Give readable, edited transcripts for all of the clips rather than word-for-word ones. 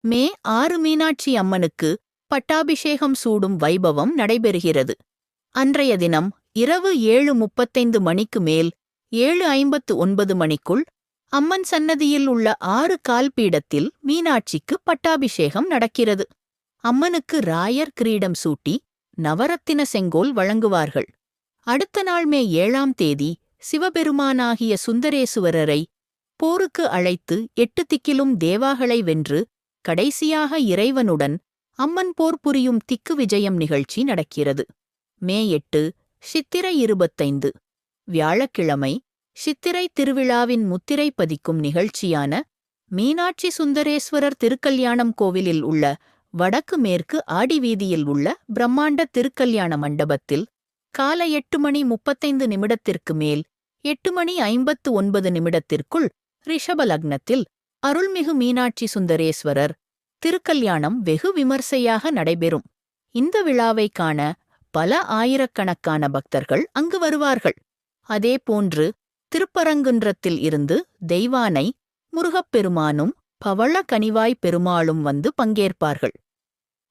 மே 6 மீனாட்சி அம்மனுக்கு பட்டாபிஷேகம் சூடும் வைபவம் நடைபெறுகிறது. அன்றைய தினம் இரவு 7:35 மணிக்கு மேல் 7:59 மணிக்குள் அம்மன் சன்னதியில் உள்ள 6 கால்பீடத்தில் மீனாட்சிக்கு பட்டாபிஷேகம் நடக்கிறது. அம்மனுக்கு ராயர் கிரீடம் சூட்டி நவரத்தின செங்கோல் வழங்குவார்கள். அடுத்த நாள் மே 7ஆம் தேதி சிவபெருமானாகிய சுந்தரேசுவரரை போருக்கு அழைத்து 8 திக்கிலும் தேவாகளை வென்று கடைசியாக இறைவனுடன் அம்மன் போர் புரியும் திக்கு விஜயம் நிகழ்ச்சி நடக்கிறது. மே 8 சித்திரை 25 வியாழக்கிழமை சித்திரை திருவிழாவின் முத்திரை பதிக்கும் நிகழ்ச்சியான மீனாட்சி சுந்தரேஸ்வரர் திருக்கல்யாணம் கோவிலில் உள்ள வடக்கு மேற்கு ஆடிவீதியில் உள்ள பிரம்மாண்ட திருக்கல்யாண மண்டபத்தில் காலை 8:35 மேல் 8:59 ரிஷப லக்னத்தில் அருள்மிகு மீனாட்சி சுந்தரேஸ்வரர் திருக்கல்யாணம் வெகு விமர்சையாக நடைபெறும். இந்த விழாவை காண பல ஆயிரக்கணக்கான பக்தர்கள் அங்கு வருவார்கள். அதேபோன்று திருப்பரங்குன்றத்தில் இருந்து தெய்வானை முருகப்பெருமானும் பவள கனிவாய் பெருமாளும் வந்து பங்கேற்பார்கள்.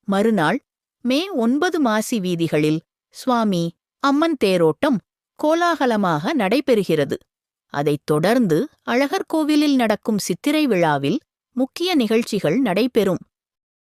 மறுநாள் மே 9 மாசி வீதிகளில் சுவாமி அம்மன் தேரோட்டம் கோலாகலமாக நடைபெறுகிறது. அதைத் தொடர்ந்து அழகர் கோவிலில் நடக்கும் சித்திரை விழாவில் முக்கிய நிகழ்ச்சிகள் நடைபெறும்.